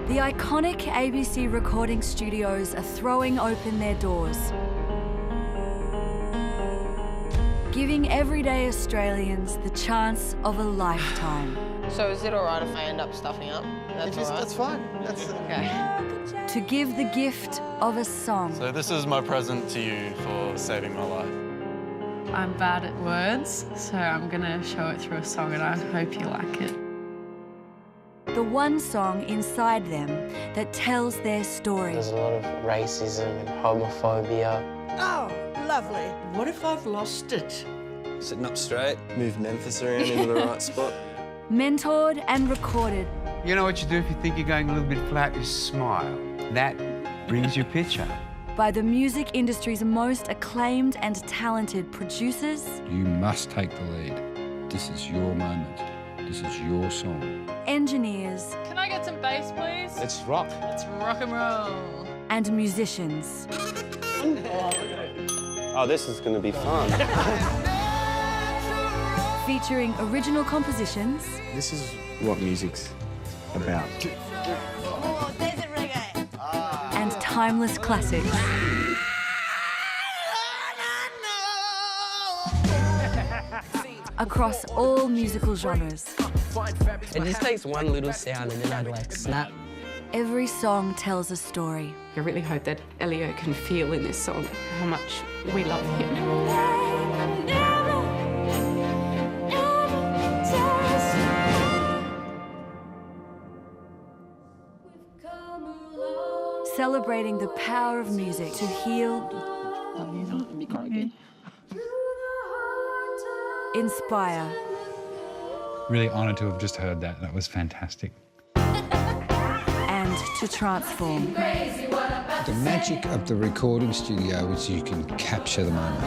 The iconic ABC recording studios are throwing open their doors, giving everyday Australians the chance of a lifetime. So is it all right if I end up stuffing up? That's all right? That's fine. That's okay. To give the gift of a song. So this is my present to you for saving my life. I'm bad at words, so I'm gonna show it through a song and I hope you like it. The one song inside them that tells their story. There's a lot of racism and homophobia. Oh, lovely. What if I've lost it? Sitting up straight, move Memphis around into the right spot. Mentored and recorded. You know what you do if you think you're going a little bit flat? You smile. That brings your picture. By the music industry's most acclaimed and talented producers. You must take the lead. This is your moment. This is your song. Engineers. Can I get some bass, please? It's rock. Let's rock and roll. And musicians. Oh, this is going to be fun. Featuring original compositions. This is what music's about. Oh, there's a reggae. And timeless classics. Across all musical genres. It just takes one little sound and then I'd like snap. Every song tells a story. I really hope that Elio can feel in this song how much we love him. Celebrating the power of music to heal, inspire, Really honoured to have just heard that. That was fantastic. and to transform. The magic of the recording studio is you can capture the moment.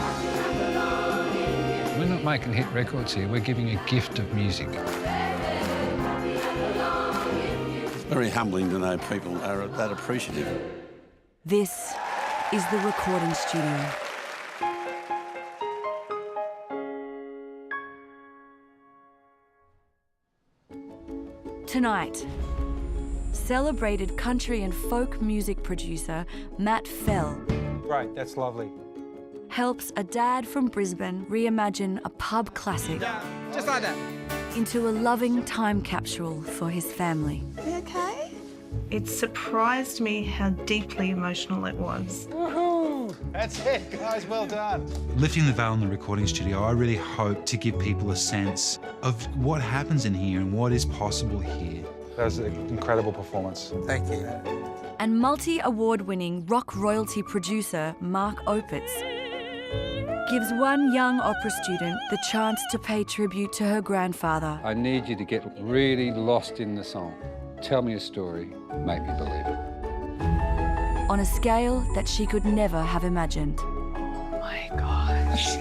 We're not making hit records here, we're giving a gift of music. It's very humbling to know people are that appreciative. This is the recording studio. Tonight, celebrated country and folk music producer Matt Fell Great, that's lovely. helps a dad from Brisbane reimagine a pub classic Just like that. into a loving time capsule for his family. You okay? It surprised me how deeply emotional it was. Woohoo! That's it, guys, well done. Lifting the veil in the recording studio, I really hope to give people a sense of what happens in here and what is possible here. That was an incredible performance. Thank you. And multi-award-winning rock royalty producer Mark Opitz gives one young opera student the chance to pay tribute to her grandfather. I need you to get really lost in the song. Tell me a story, make me believe it. On a scale that she could never have imagined. Oh my gosh.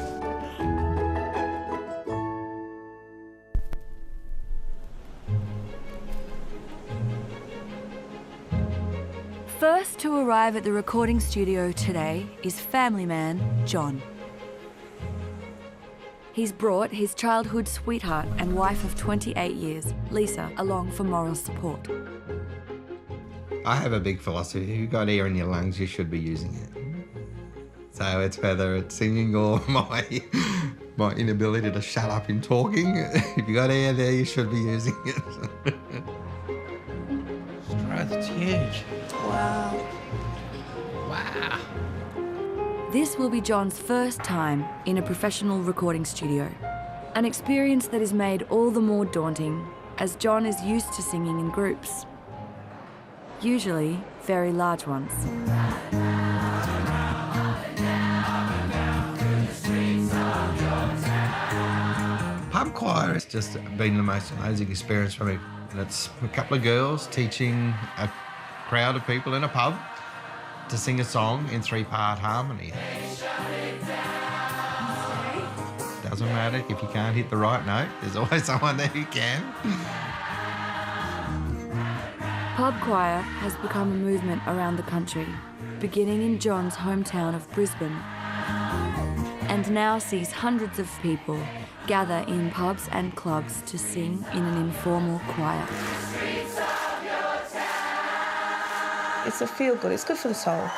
First to arrive at the recording studio today is family man John. He's brought his childhood sweetheart and wife of 28 years, Lisa, along for moral support. I have a big philosophy. If you've got air in your lungs, you should be using it. So it's whether it's singing or my inability to shut up in talking. If you've got air there, you should be using it. That's huge. Wow. Wow. This will be John's first time in a professional recording studio. An experience that is made all the more daunting as John is used to singing in groups. Usually very large ones. Pub choir has just been the most amazing experience for me. And it's a couple of girls teaching a crowd of people in a pub to sing a song in 3-part harmony. Doesn't matter if you can't hit the right note, there's always someone there who can. Pub choir has become a movement around the country, beginning in John's hometown of Brisbane, and now sees hundreds of people gather in pubs and clubs to sing in an informal choir. It's a feel-good. It's good for the soul.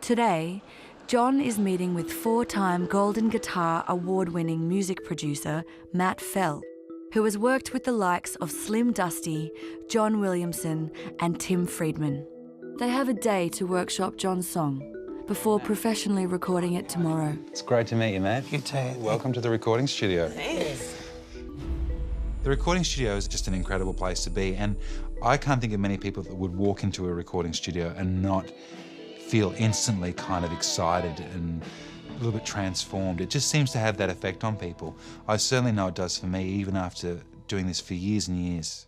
Today, John is meeting with 4-time Golden Guitar award-winning music producer Matt Fell, who has worked with the likes of Slim Dusty, John Williamson and Tim Friedman. They have a day to workshop John's song before professionally recording it tomorrow. It's great to meet you, Matt. You too. Welcome to the recording studio. Thanks. The recording studio is just an incredible place to be, and I can't think of many people that would walk into a recording studio and not feel instantly kind of excited and a little bit transformed. It just seems to have that effect on people. I certainly know it does for me, even after doing this for years and years.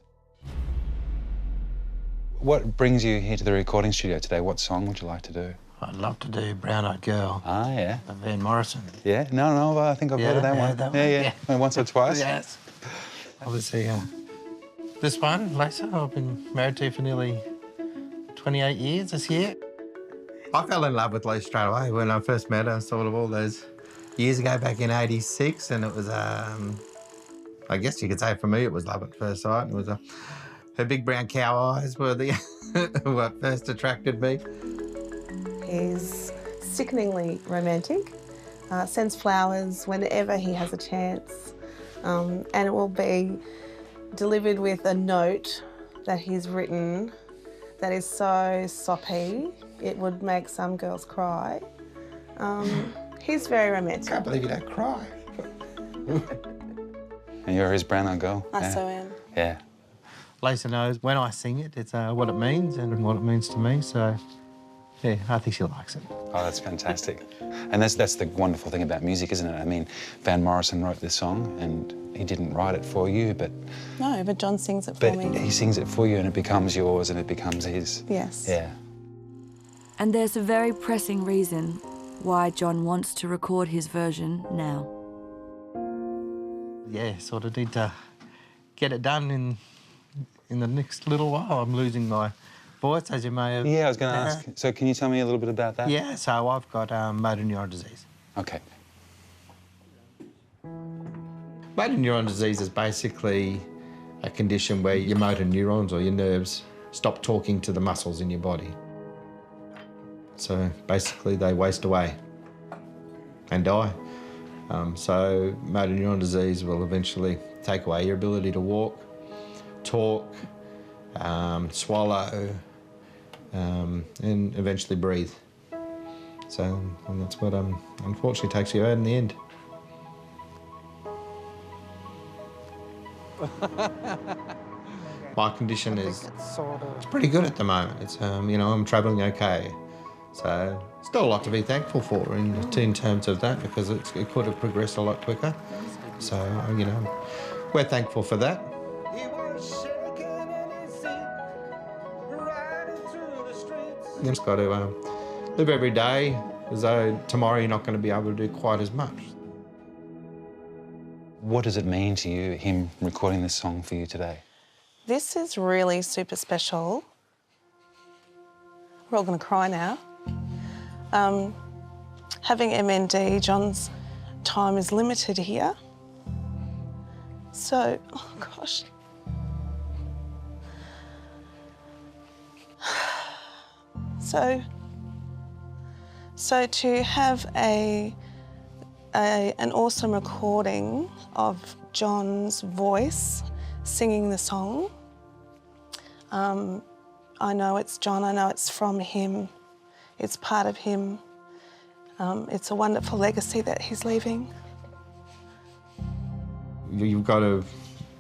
What brings you here to the recording studio today? What song would you like to do? I'd love to do Brown Eyed Girl. Ah, yeah. By Van Morrison. Yeah? No, I think I've heard of that one. That Yeah. Once or twice? Yes. Obviously, this one, Lisa, I've been married to for nearly 28 years this year. I fell in love with Lisa straight away when I first met her, sort of all those years ago, back in '86, and it was, I guess you could say for me it was love at first sight. It was her big brown cow eyes were the what first attracted me. He's sickeningly romantic, sends flowers whenever he has a chance, and it will be delivered with a note that he's written that is so soppy it would make some girls cry. He's very romantic. I can't believe you don't cry. And you're his brown eyed girl? I so am. Yeah. Lisa knows when I sing it, it's what it means and what it means to me, so yeah, I think she likes it. Oh, that's fantastic. And that's the wonderful thing about music, isn't it? I mean, Van Morrison wrote this song and he didn't write it for you, but... No, but John sings it for me. But he sings it for you and it becomes yours and it becomes his. Yes. Yeah. And there's a very pressing reason why John wants to record his version now. Yeah, sort of need to get it done in the next little while. I'm losing my voice, as you may have... Yeah, I was going to ask. So can you tell me a little bit about that? Yeah, so I've got motor neuron disease. Okay. Motor neuron disease is basically a condition where your motor neurons or your nerves stop talking to the muscles in your body. So basically they waste away and die. So motor neuron disease will eventually take away your ability to walk, talk, swallow, and eventually breathe. So and that's what unfortunately takes you out in the end. My condition is it's pretty good at the moment. It's you know, I'm travelling okay. So still a lot to be thankful for in terms of that, because it could have progressed a lot quicker. So you know, we're thankful for that. You just got to live every day as though tomorrow you're not going to be able to do quite as much. What does it mean to you, him recording this song for you today? This is really super special. We're all going to cry now. Having MND, John's time is limited here. So, oh gosh. So to have an awesome recording of John's voice singing the song, I know it's John, I know it's from him, it's part of him. It's a wonderful legacy that he's leaving. You've got to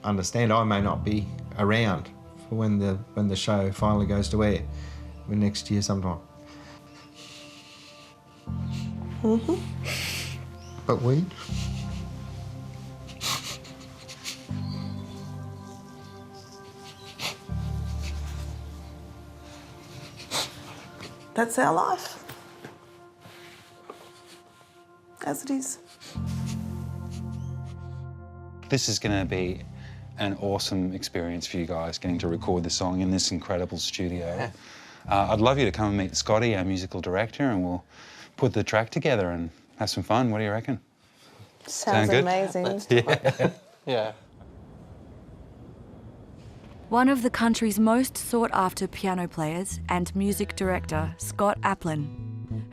understand I may not be around for when the show finally goes to air, next year sometime. Mm-hmm. But we... That's our life. As it is. This is going to be an awesome experience for you guys, getting to record the song in this incredible studio. I'd love you to come and meet Scotty, our musical director, and we'll put the track together and have some fun. What do you reckon? Sounds good? amazing. Yeah. Yeah. One of the country's most sought-after piano players and music director, Scott Applin,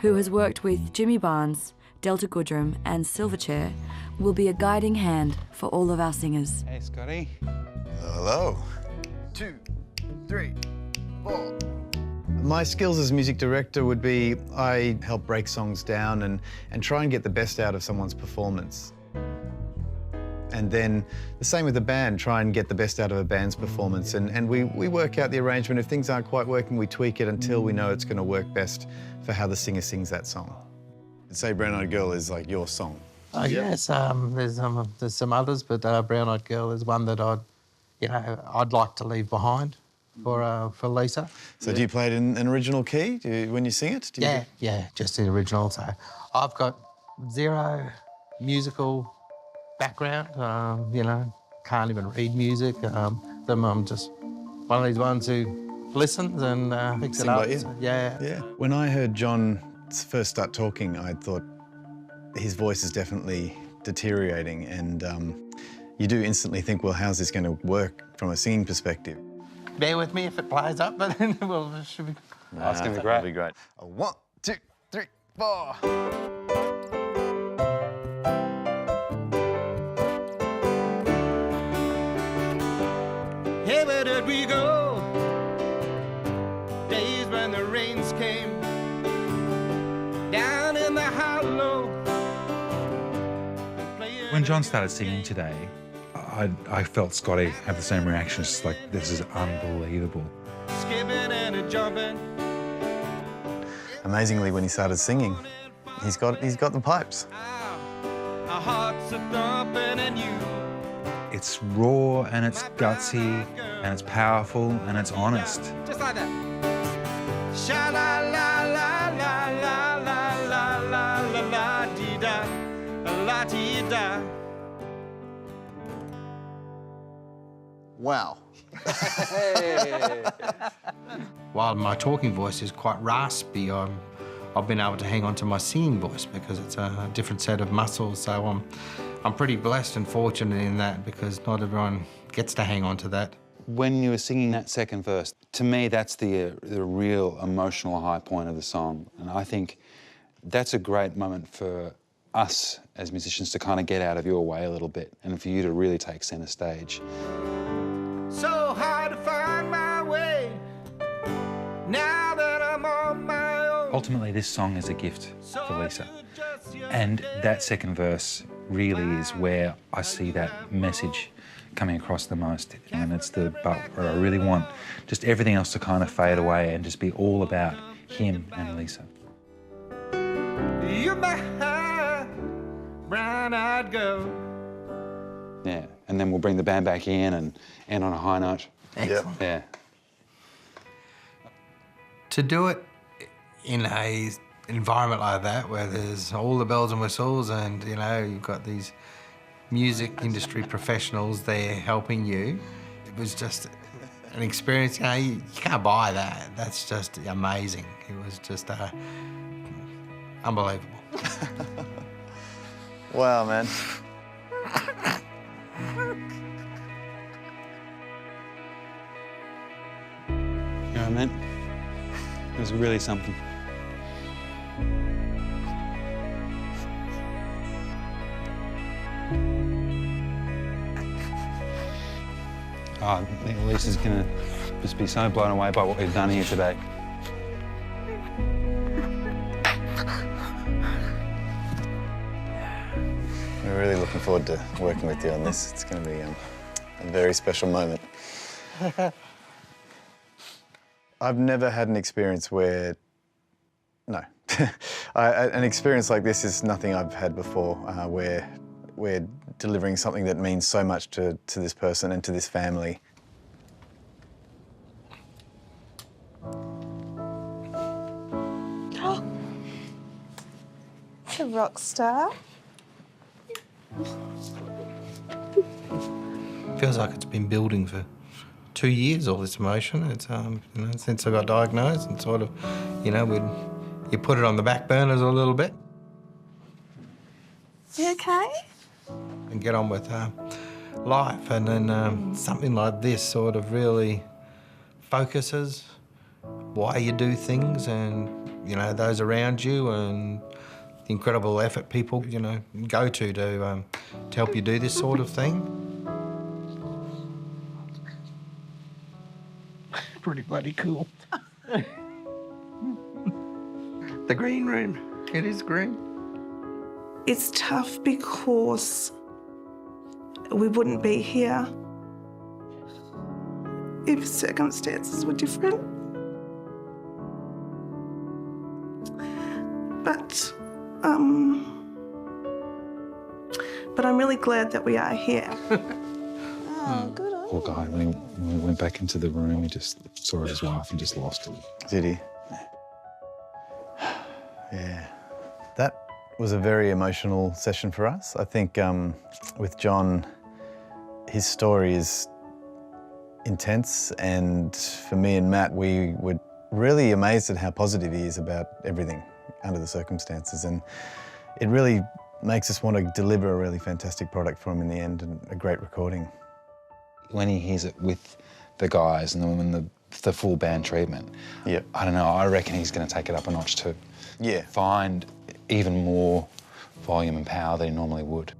who has worked with Jimmy Barnes, Delta Goodrem and Silverchair, will be a guiding hand for all of our singers. Hey, Scotty. Hello. 2, 3, 4. My skills as music director would be I help break songs down and try and get the best out of someone's performance. And then the same with the band, try and get the best out of a band's performance. And we work out the arrangement. If things aren't quite working, we tweak it until we know it's going to work best for how the singer sings that song. Say Brown Eyed Girl is like your song. Yes, there's some others, but Brown Eyed Girl is one that I'd like to leave behind for Lisa. So do you play it in an original key when you sing it? Yeah, just in original. So I've got zero musical background, can't even read music. I'm just one of these ones who listens and picks it up. So, yeah. When I heard John first start talking, I thought his voice is definitely deteriorating, and you do instantly think, well, how's this going to work from a singing perspective? Bear with me if it plays up, but it should be. That's going to be great. That'll be great. 1, 2, 3, 4. Hey, where did we go? Days when the rains came down in the hollow. When John started singing today, I felt Scotty have the same reaction. It's just like, this is unbelievable. Skipping and a jumping. Amazingly, when he started singing, he's got the pipes. Our hearts are thumping and you. It's raw and it's gutsy and it's powerful and it's honest. Just like that. Sha la la la la la la la la la dee da, la dee da. Wow. While my talking voice is quite raspy, I've been able to hang on to my singing voice because it's a different set of muscles. So I'm pretty blessed and fortunate in that, because not everyone gets to hang on to that. When you were singing that second verse, to me, that's the real emotional high point of the song. And I think that's a great moment for us as musicians to kind of get out of your way a little bit and for you to really take centre stage. So hard to find my way now that I'm on my own. Ultimately, this song is a gift for Lisa. And that second verse really is where I see that message coming across the most. And it's the but where I really want just everything else to kind of fade away and just be all about him and Lisa. You're my brown-eyed girl. Yeah, and then we'll bring the band back in and end on a high note. Excellent. Yeah. To do it in a environment like that, where there's all the bells and whistles and, you've got these music industry professionals there helping you, it was just an experience. You can't buy that. That's just amazing. It was just unbelievable. Wow, man. You know what I mean? It was really something. I think Lisa's gonna just be so blown away by what we've done here today. We're really looking forward to working with you on this. It's going to be a very special moment. I've never had an experience where... No. An experience like this is nothing I've had before, where we're delivering something that means so much to this person and to this family. Oh, a rock star. Feels like it's been building for 2 years, all this emotion. It's since I got diagnosed, and sort of, you put it on the back burners a little bit. You okay? And get on with life. And then something like this sort of really focuses why you do things and, you know, those around you and the incredible effort people, you know, go to help you do this sort of thing. Pretty bloody cool. The green room. It is green. It's tough because we wouldn't be here if circumstances were different. But I'm really glad that we are here. Oh, good on Poor guy, when he went back into the room, he just saw his wife and just lost it. Did he? Yeah. That was a very emotional session for us. I think with John, his story is intense, and for me and Matt, we were really amazed at how positive he is about everything under the circumstances, and it really makes us want to deliver a really fantastic product for him in the end, and a great recording. When he hears it with the guys and then the full band treatment, yeah, I don't know, I reckon he's going to take it up a notch too. Yeah. Find even more volume and power than he normally would.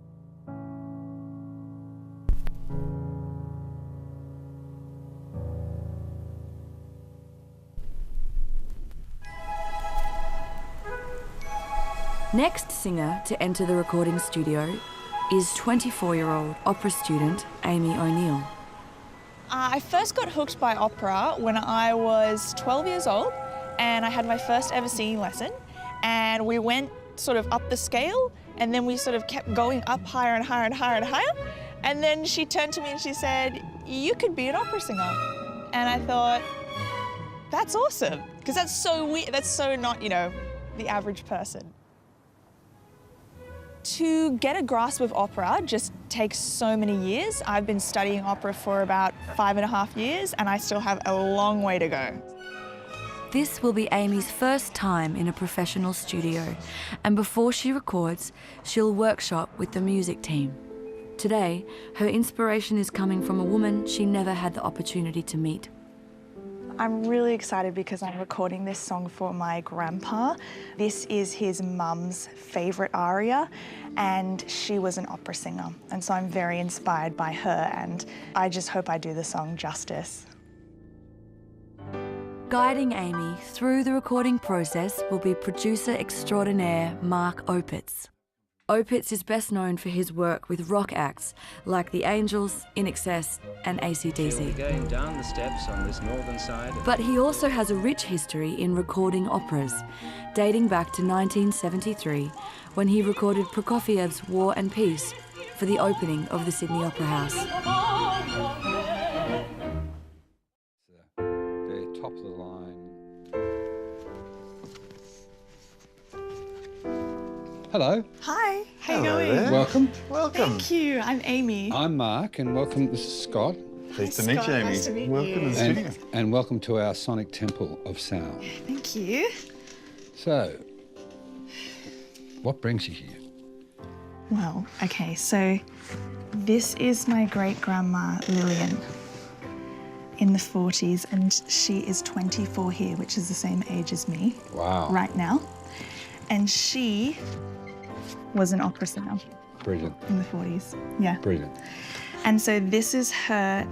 Next singer to enter the recording studio is 24-year-old opera student Amy O'Neill. I first got hooked by opera when I was 12 years old, and I had my first ever singing lesson, and we went sort of up the scale, and then we sort of kept going up higher and higher and higher and higher, and then she turned to me and she said, "You could be an opera singer." And I thought, that's awesome, because that's so weird, that's so not, you know, the average person. To get a grasp of opera just takes so many years. I've been studying opera for about 5.5 years, and I still have a long way to go. This will be Amy's first time in a professional studio, and before she records, she'll workshop with the music team. Today, her inspiration is coming from a woman she never had the opportunity to meet. I'm really excited because I'm recording this song for my grandpa. This is his mum's favourite aria, and she was an opera singer, and so I'm very inspired by her, and I just hope I do the song justice. Guiding Amy through the recording process will be producer extraordinaire Mark Opitz. Opitz is best known for his work with rock acts like The Angels, In Excess and AC/DC. Going down the steps on this northern side. But he also has a rich history in recording operas, dating back to 1973, when he recorded Prokofiev's War and Peace for the opening of the Sydney Opera House. The top of the line. Hello. Hi, how you Hello going? there. Welcome. Welcome. Thank you, I'm Amy. I'm Mark, and welcome. This is Scott. Pleased to meet you, Amy. Nice to meet Welcome you. to the studio. And welcome to our Sonic Temple of Sound. Thank you. So, what brings you here? Well, okay, so this is my great-grandma Lillian in the 40s, and she is 24 here, which is the same age as me. Wow. Right now. And she was an opera singer. Brilliant. In the 40s, yeah. Brilliant. And so this is her,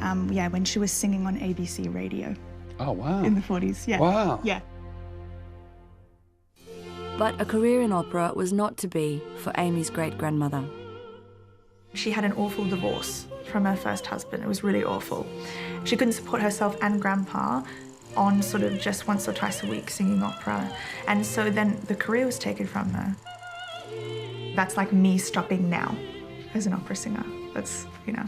when she was singing on ABC radio. Oh, wow. In the 40s, yeah. Wow. Yeah. But a career in opera was not to be for Amy's great-grandmother. She had an awful divorce from her first husband. It was really awful. She couldn't support herself and Grandpa on sort of just once or twice a week singing opera. And so then the career was taken from her. That's like me stopping now as an opera singer. That's, you know.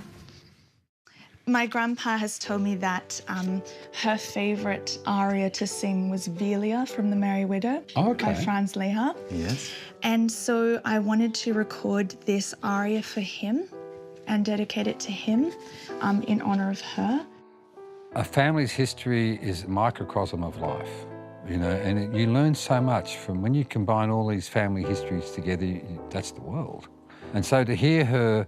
My grandpa has told me that her favourite aria to sing was Velia from The Merry Widow by Franz Lehár. Yes. And so I wanted to record this aria for him and dedicate it to him in honour of her. A family's history is a microcosm of life, you know, and you learn so much from when you combine all these family histories together, that's the world. And so to hear her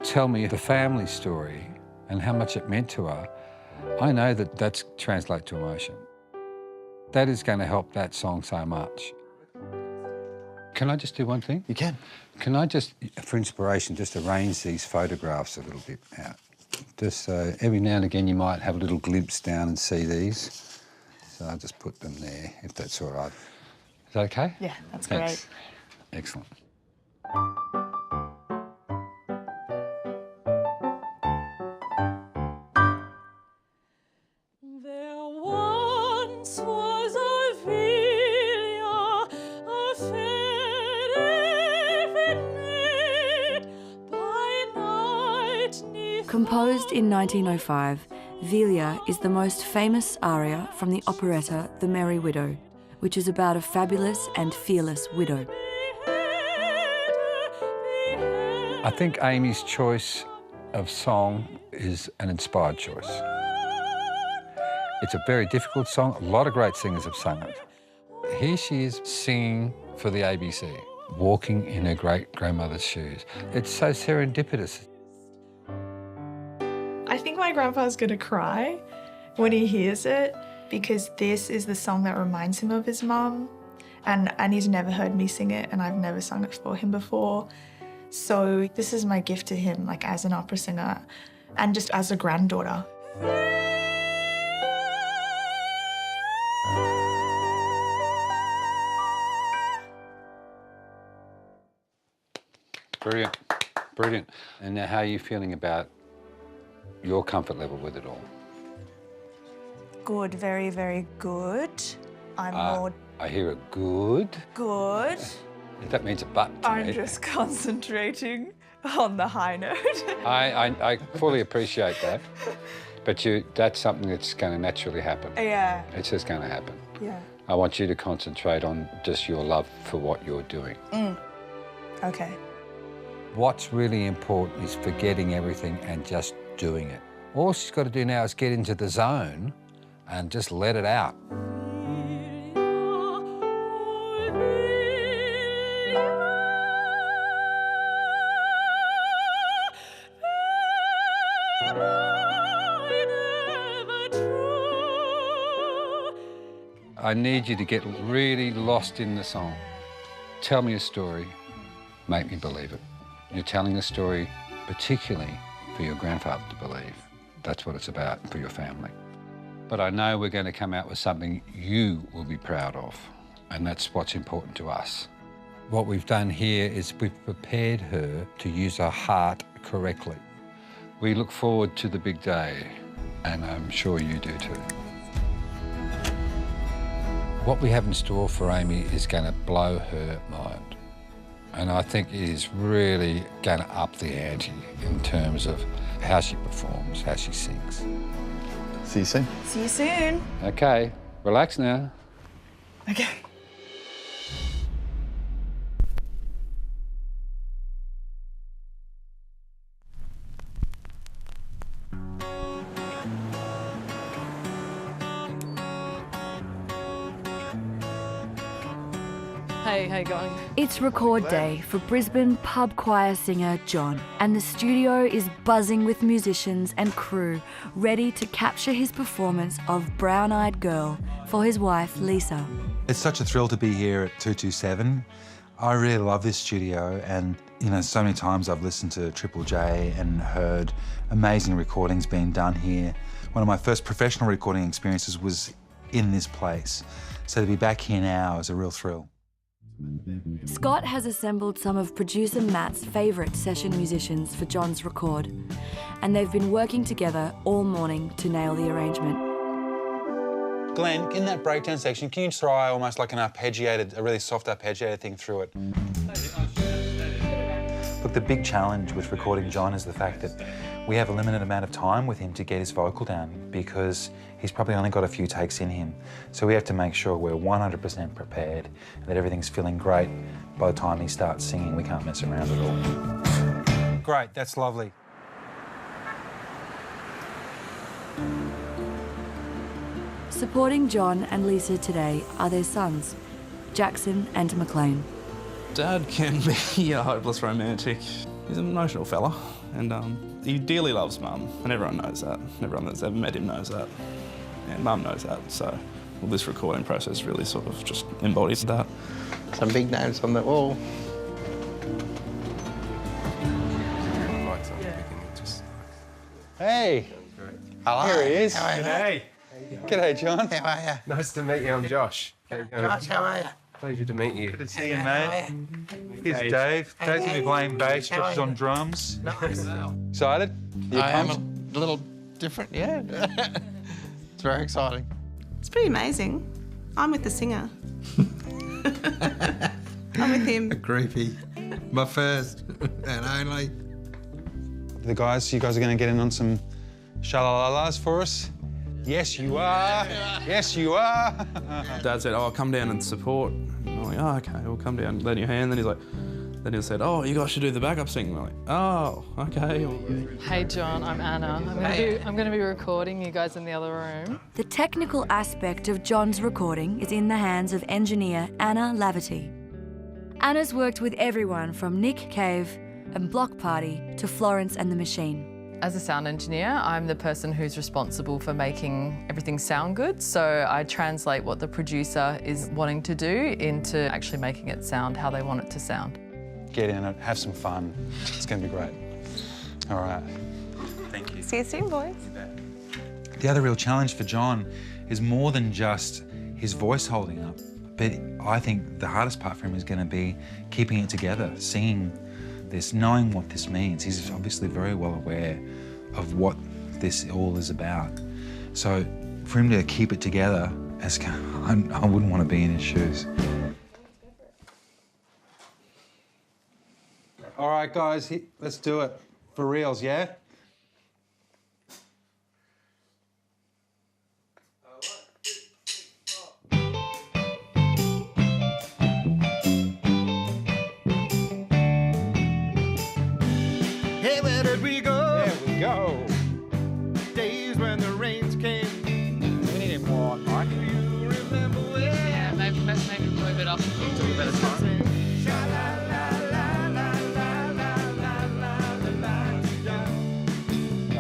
tell me the family story and how much it meant to her, I know that that's translates to emotion. That is going to help that song so much. Can I just do one thing? You can. Can I just, for inspiration, just arrange these photographs a little bit out? Just so every now and again you might have a little glimpse down and see these. So I'll just put them there, if that's all right. Is that okay? Yeah, that's Thanks. great. Excellent. There once was a villa, a fair evening, by night neath. Composed in 1905, Villa is the most famous aria from the operetta The Merry Widow, which is about a fabulous and fearless widow. I think Amy's choice of song is an inspired choice. It's a very difficult song. A lot of great singers have sung it. Here she is singing for the ABC, walking in her great-grandmother's shoes. It's so serendipitous. I think my grandpa's gonna cry when he hears it because this is the song that reminds him of his mum, and he's never heard me sing it, and I've never sung it for him before. So this is my gift to him, like as an opera singer and just as a granddaughter. Brilliant, brilliant. And now how are you feeling about your comfort level with it all? Good, very, very good. I'm more I hear a good. good. That means a but to I'm me. just concentrating on the high note. I fully appreciate that, but that's something that's going to naturally happen. Yeah. It's just going to happen. Yeah. I want you to concentrate on just your love for what you're doing. Okay. What's really important is forgetting everything and just doing it. All she's got to do now is get into the zone and just let it out. I need you to get really lost in the song. Tell me a story, make me believe it. You're telling a story particularly for your grandfather to believe. That's what it's about for your family. But I know we're going to come out with something you will be proud of, and that's what's important to us. What we've done here is we've prepared her to use her heart correctly. We look forward to the big day, and I'm sure you do too. What we have in store for Amy is going to blow her mind. And I think it is really going to up the ante in terms of how she performs, how she sings. See you soon. See you soon. Okay, relax now. Okay. Hey, how you going? It's record day for Brisbane pub choir singer John, and the studio is buzzing with musicians and crew ready to capture his performance of Brown Eyed Girl for his wife Lisa. It's such a thrill to be here at 227. I really love this studio, and you know, so many times I've listened to Triple J and heard amazing recordings being done here. One of my first professional recording experiences was in this place. So to be back here now is a real thrill. Scott has assembled some of producer Matt's favourite session musicians for John's record, and they've been working together all morning to nail the arrangement. Glenn, in that breakdown section, can you try almost like a really soft arpeggiated thing through it? Look, the big challenge with recording John is the fact that we have a limited amount of time with him to get his vocal down because he's probably only got a few takes in him. So we have to make sure we're 100% prepared and that everything's feeling great by the time he starts singing. We can't mess around at all. Great, that's lovely. Supporting John and Lisa today are their sons, Jackson and McLean. Dad can be a hopeless romantic. He's an emotional fella. and he dearly loves Mum, and everyone knows that. Everyone that's ever met him knows that, and Mum knows that. So, well, this recording process really sort of just embodies that. Some big names on the wall. Hey. Hello. Here he is. How are you? G'day. G'day, John. How are you? Nice to meet you. I'm Josh. Josh, how are you? Pleasure to meet you. Good to see you, mate. Here's Dave. Dave's going to be playing bass, Josh is on drums. Nice. Excited? I am a little different, yeah. It's very exciting. It's pretty amazing. I'm with the singer. I'm with him. A groupie. My first and only. You guys are going to get in on some shalalalas for us? Yes, you are. Yes, you are. Dad said, "Oh, come down and support." And I'm like, "Oh, okay, we'll come down, lend you a hand." Then he's like, then he said, "Oh, you guys should do the backup singing." I'm like, "Oh, okay." Hey, John, I'm Anna. I'm going to be recording you guys in the other room. The technical aspect of John's recording is in the hands of engineer Anna Laverty. Anna's worked with everyone from Nick Cave and Block Party to Florence and the Machine. As a sound engineer, I'm the person who's responsible for making everything sound good. So I translate what the producer is wanting to do into actually making it sound how they want it to sound. Get in it, have some fun. It's going to be great. All right. Thank you. See you soon, boys. The other real challenge for John is more than just his voice holding up, but I think the hardest part for him is going to be keeping it together, singing this, knowing what this means. He's obviously very well aware of what this all is about. So for him to keep it together, I wouldn't want to be in his shoes. All right, guys, let's do it. For reals, yeah? Hey, where did we go? There we go. Days when the rains came. We need him more, Mike. Do you remember when? Yeah, maybe move it up to a better time.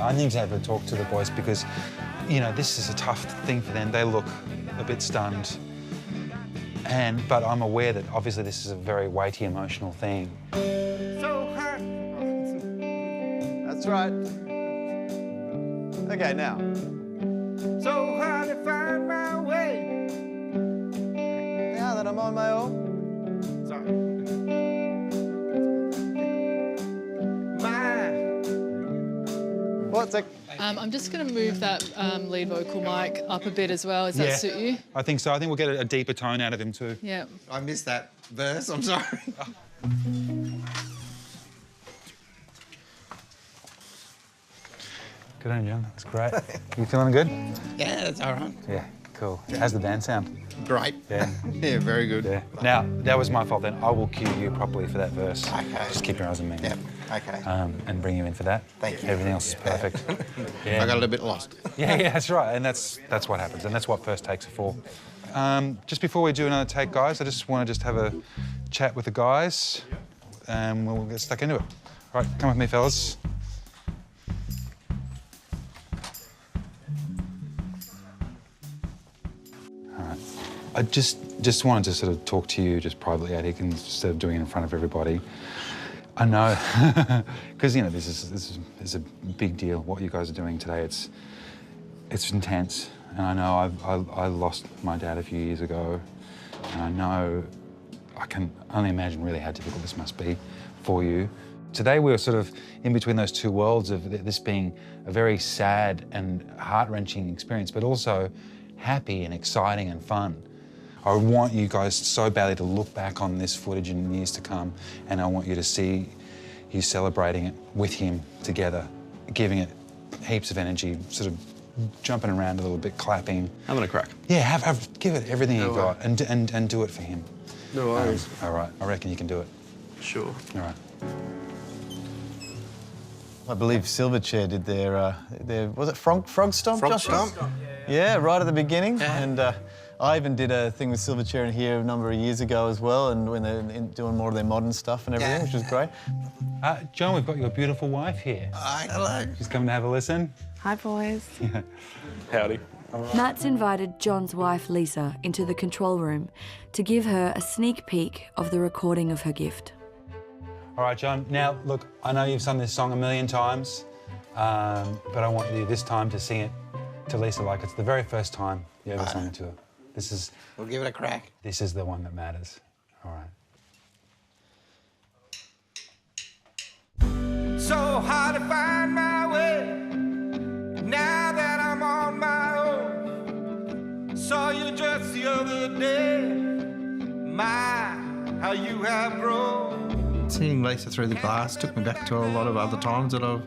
I need to have a talk to the boys because, you know, this is a tough thing for them. They look a bit stunned. But I'm aware that obviously this is a very weighty emotional thing. So hard. That's right. Okay, now. So hard to find my way. Now that I'm on my own. Sorry. What's it? I'm just going to move that lead vocal mic up a bit as well. Does that suit you? I think so. I think we'll get a deeper tone out of him too. Yeah. I missed that verse, I'm sorry. Good on you, John. That's great. You feeling good? Yeah, that's all right. Yeah, cool. How's the band sound? Great. Yeah. Yeah, very good. Yeah. Now, that was my fault then. I will cue you properly for that verse. Okay. Just keep your eyes on me. Yep, okay. And bring you in for that. Thank you. Everything else is perfect. I got a little bit lost. Yeah, that's right. And that's what happens. And that's what first takes are for. Just before we do another take, guys, I just want to have a chat with the guys. And we'll get stuck into it. All right, come with me, fellas. I just wanted to sort of talk to you just privately, Attic, instead of doing it in front of everybody. I know, because you know this is a big deal. What you guys are doing today, it's intense, and I know I lost my dad a few years ago, and I know I can only imagine really how difficult this must be for you. Today we were sort of in between those two worlds of this being a very sad and heart-wrenching experience, but also happy and exciting and fun. I want you guys so badly to look back on this footage in years to come, and I want you to see you celebrating it with him together, giving it heaps of energy, sort of jumping around a little bit, clapping. Having a crack. Yeah, give it everything you got and do it for him. No worries. All right, I reckon you can do it. Sure. All right. I believe Silverchair did their was it Frog Stomp? Frog Josh? Stomp. Yeah, right at the beginning. Yeah. And I even did a thing with Silverchair in here a number of years ago as well, and when they're doing more of their modern stuff and everything, which was great. John, we've got your beautiful wife here. Hi, hello. She's coming to have a listen. Hi, boys. Howdy. Matt's invited John's wife, Lisa, into the control room to give her a sneak peek of the recording of her gift. All right, John. Now, look, I know you've sung this song a million times, but I want you this time to sing it to Lisa like it's the very first time you ever sang it to her. This is... We'll give it a crack. This is the one that matters. All right. So hard to find my way now that I'm on my own. Saw you just the other day. My, how you have grown. Seeing Lisa through the glass took me back to a lot of other times that I've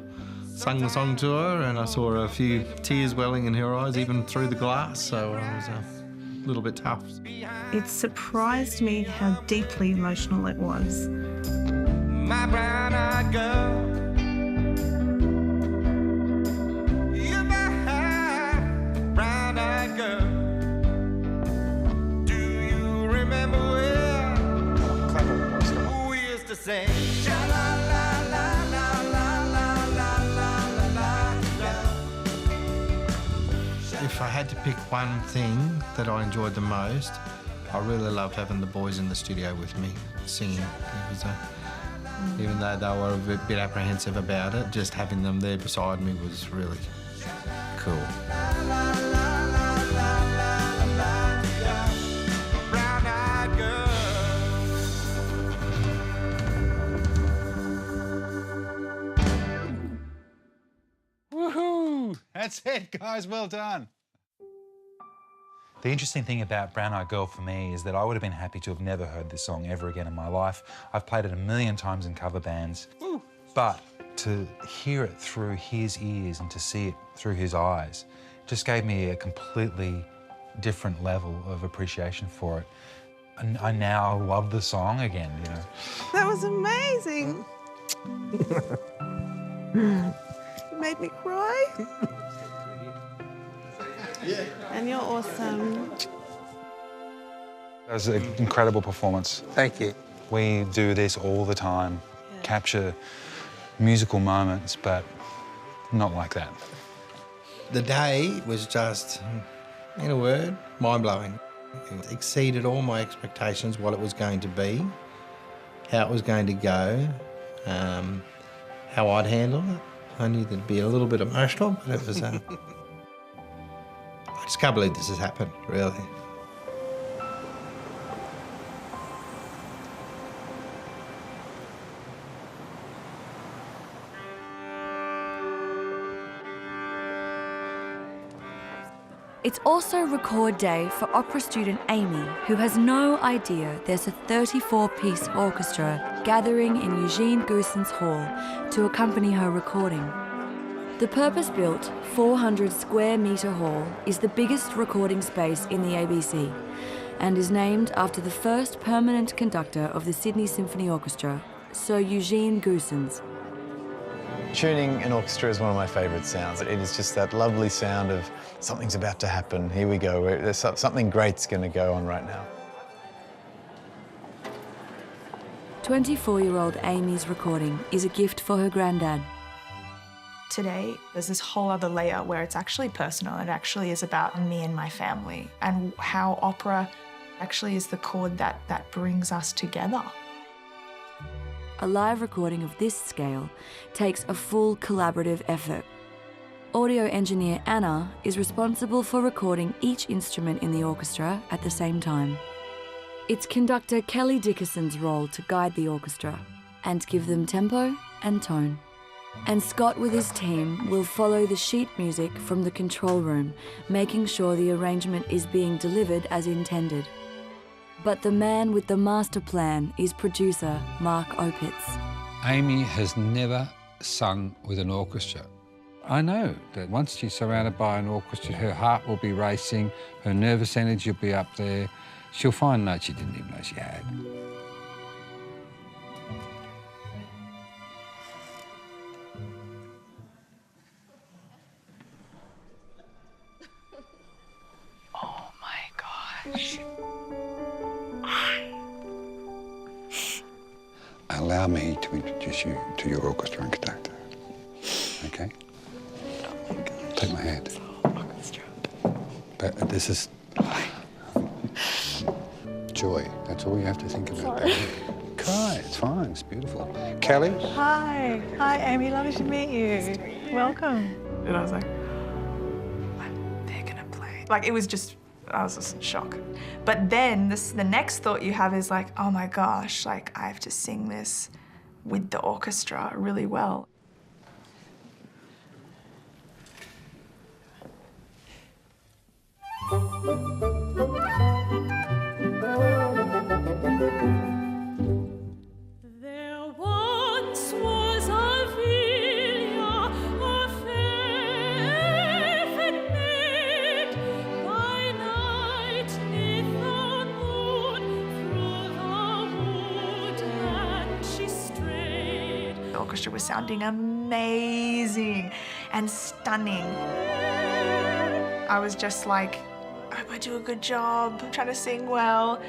sung the song to her, and I saw a few tears welling in her eyes even through the glass, so it was a little bit tough. It surprised me how deeply emotional it was. My brown-eyed girl. You're my brown-eyed girl. Do you remember where we used to sing? If I had to pick one thing that I enjoyed the most, I really loved having the boys in the studio with me singing. It was even though they were a bit apprehensive about it, just having them there beside me was really cool. Woohoo! That's it, guys. Well done. The interesting thing about Brown Eyed Girl for me is that I would have been happy to have never heard this song ever again in my life. I've played it a million times in cover bands, but to hear it through his ears and to see it through his eyes just gave me a completely different level of appreciation for it. And I now love the song again, you know. That was amazing. You made me cry. And you're awesome. That was an incredible performance. Thank you. We do this all the time, capture musical moments, but not like that. The day was just, in a word, mind-blowing. It exceeded all my expectations, what it was going to be, how it was going to go, how I'd handle it. I knew there'd be a little bit emotional, but it was... I just can't believe this has happened, really. It's also record day for opera student Amy, who has no idea there's a 34-piece orchestra gathering in Eugene Goossens Hall to accompany her recording. The purpose-built 400 square metre hall is the biggest recording space in the ABC and is named after the first permanent conductor of the Sydney Symphony Orchestra, Sir Eugene Goossens. Tuning an orchestra is one of my favourite sounds. It is just that lovely sound of something's about to happen. Here we go. There's something great's going to go on right now. 24-year-old Amy's recording is a gift for her granddad. Today, there's this whole other layer where it's actually personal. It actually is about me and my family and how opera actually is the chord that brings us together. A live recording of this scale takes a full collaborative effort. Audio engineer Anna is responsible for recording each instrument in the orchestra at the same time. It's conductor Kelly Dickerson's role to guide the orchestra and give them tempo and tone. And Scott with his team will follow the sheet music from the control room, making sure the arrangement is being delivered as intended. But the man with the master plan is producer Mark Opitz. Amy has never sung with an orchestra. I know that once she's surrounded by an orchestra, her heart will be racing, her nervous energy will be up there. She'll find notes she didn't even know she had. Oh my God. Allow me to introduce you to your orchestra and conductor. Okay? Take my hand. But this is joy. That's all you have to think about. Cry. It's fine. It's beautiful. Kelly? Hi. Hi, Amy. Lovely to meet you. Welcome. And I was like, they're gonna play. Like, it was just, I was just in shock. But then the next thought you have is like, oh my gosh, like, I have to sing this with the orchestra really well. There once was a villa, a fair maid, by night 'neath the moon through the wood and she strayed. The orchestra was sounding amazing and stunning. I was just like, I hope I do a good job, I'm trying to sing well.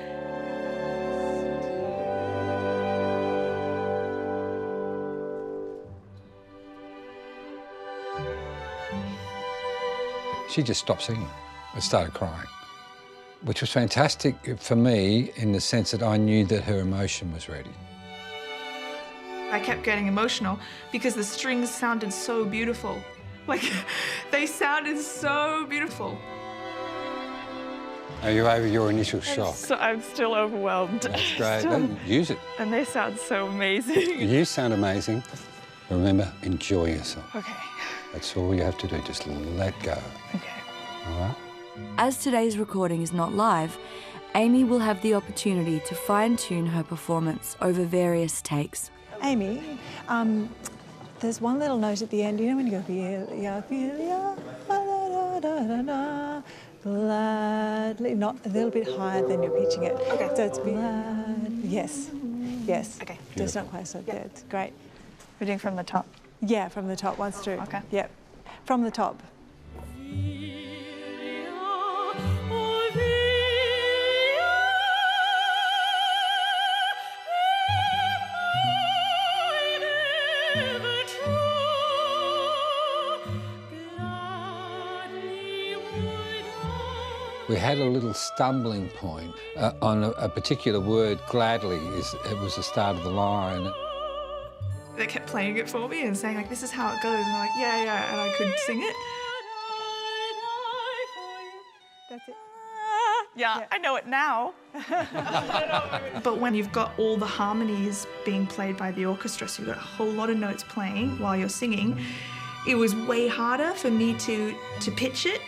She just stopped singing and started crying, which was fantastic for me in the sense that I knew that her emotion was ready. I kept getting emotional because the strings sounded so beautiful. Like, they sounded so beautiful. Are you over your initial shock? I'm still overwhelmed. That's great. Use it. And they sound so amazing. You sound amazing. Remember, enjoy yourself. Okay. That's all you have to do. Just let go. Okay. All right? As today's recording is not live, Amy will have the opportunity to fine-tune her performance over various takes. Amy, there's one little note at the end. You know when you go, Ophelia, gladly, not a little bit higher than you're pitching it. Okay. So it's glad. Yes. Yes. Okay. Just not quite so good. Great. We're doing from the top. Yeah, from the top, once through. Okay. Yep. From the top. We had a little stumbling point on a particular word, gladly, it was the start of the line. They kept playing it for me and saying, like, this is how it goes. And I'm like, yeah, yeah, and I could sing it. That's it. Yeah, I know it now. But when you've got all the harmonies being played by the orchestra, so you've got a whole lot of notes playing while you're singing, it was way harder for me to pitch it.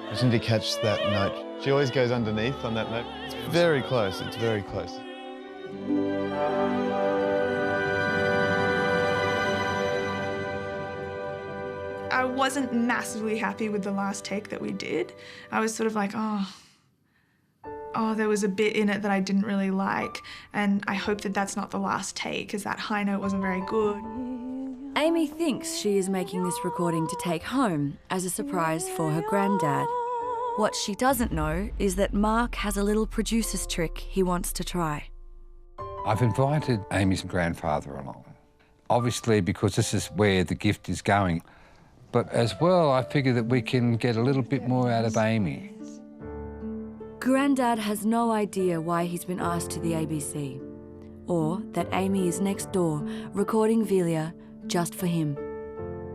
I just need to catch that note. She always goes underneath on that note. It's very close, it's very close. I wasn't massively happy with the last take that we did. I was sort of like, oh, there was a bit in it that I didn't really like, and I hope that that's not the last take, because that high note wasn't very good. Amy thinks she is making this recording to take home as a surprise for her granddad. What she doesn't know is that Mark has a little producer's trick he wants to try. I've invited Amy's grandfather along, obviously because this is where the gift is going. But as well, I figure that we can get a little bit more out of Amy. Grandad has no idea why he's been asked to the ABC, or that Amy is next door recording Velia just for him.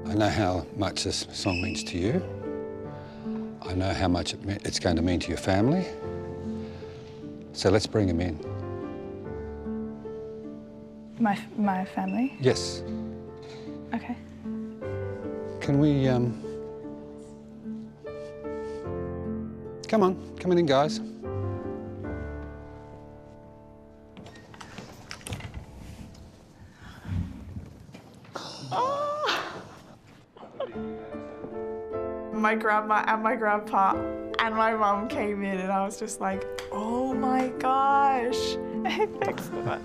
I know how much this song means to you. I know how much it's going to mean to your family. So let's bring him in. My family? Yes. Okay. Can we, come on, come in, guys. My grandma and my grandpa and my mum came in, and I was just like, oh my gosh. Thanks so much.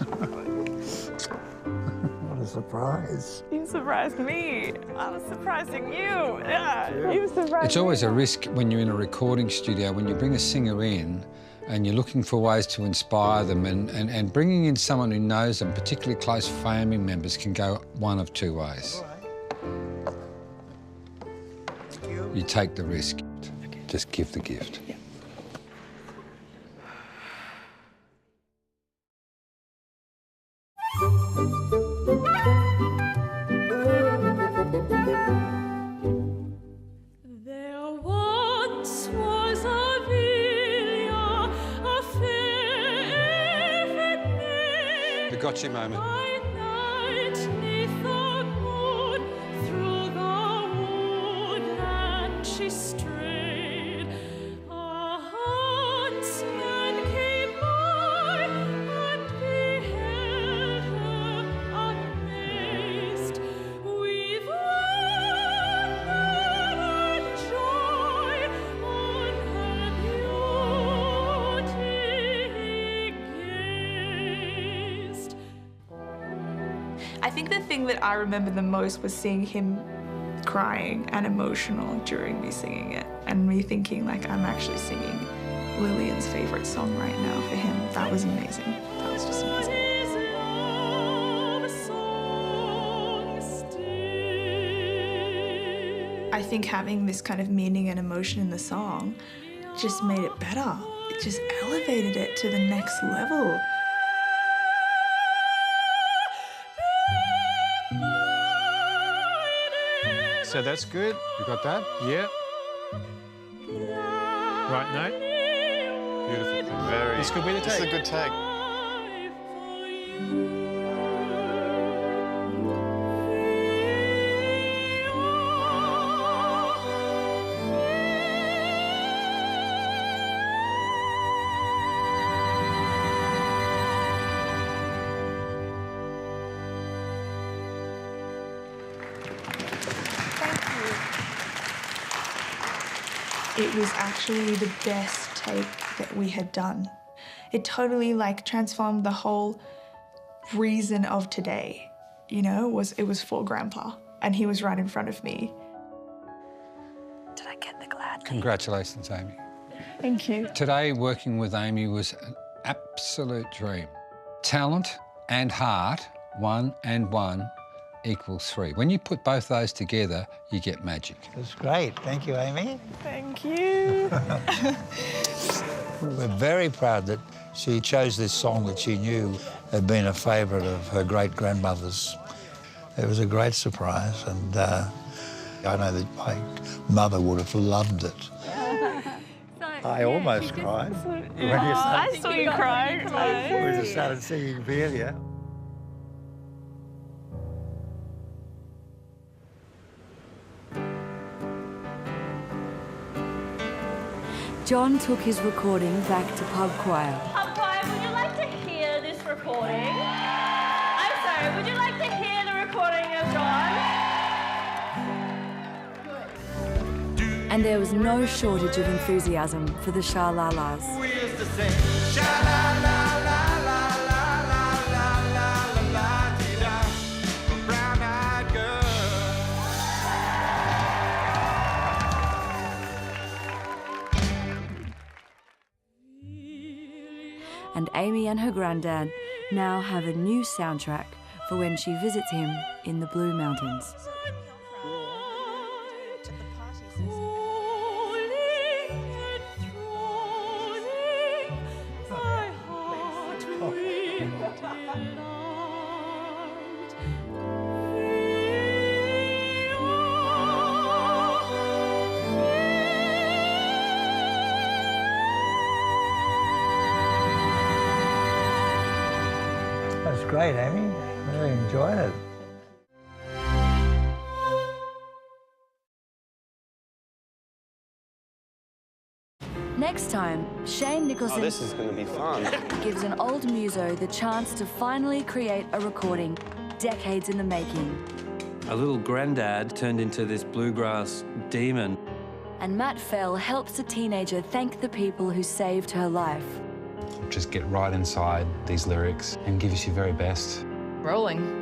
What a surprise. You surprised me. I was surprising you. Yeah, you surprised It's always me. a risk when you're in a recording studio, when you bring a singer in and you're looking for ways to inspire them, and bringing in someone who knows them, particularly close family members, can go one of two ways. You take the risk. Just give the gift. Yeah. There once was a villa, a fair The gotcha moment. by night 'neath the moon, through the woodland she strayed. A huntsman came by and beheld her amazed. With wonder and joy on her beauty gazed. I think the thing that I remember the most was seeing him crying and emotional during me singing it, and me thinking like I'm actually singing Lillian's favourite song right now for him. That was amazing. That was just amazing. I think having this kind of meaning and emotion in the song just made it better. It just elevated it to the next level. So that's good. You got that? Yeah. Right note. Beautiful. Very. This could be the This is a take. good take. It was actually the best take that we had done. It totally like transformed the whole reason of today. You know, it was for Grandpa, and he was right in front of me. Did I get the glad? Congratulations, Amy. Thank you. Today, working with Amy was an absolute dream. Talent and heart, 1 and 1 equals 3. When you put both those together, you get magic. That's great. Thank you, Amy. Thank you. We're very proud that she chose this song that she knew had been a favourite of her great-grandmother's. It was a great surprise, and I know that my mother would have loved it. I almost cried. When you I started, saw you crying. when you started singing Velia. John took his recording back to pub choir. Pub choir, would you like to hear this recording? I'm sorry, would you like to hear the recording of John? And there was no shortage of enthusiasm for the Sha-La-Las. We used to sing sha-la-la-la-la-la-la-la-la-la-la-la-dee-da, brown-eyed girl. And Amy and her granddad now have a new soundtrack for when she visits him in the Blue Mountains. That's great, Amy. I really enjoyed it. Next time, Shane Nicholson Oh, this is going to be fun. gives an old muso the chance to finally create a recording decades in the making. A little granddad turned into this bluegrass demon. And Matt Fell helps a teenager thank the people who saved her life. Just get right inside these lyrics and give us your very best. Rolling.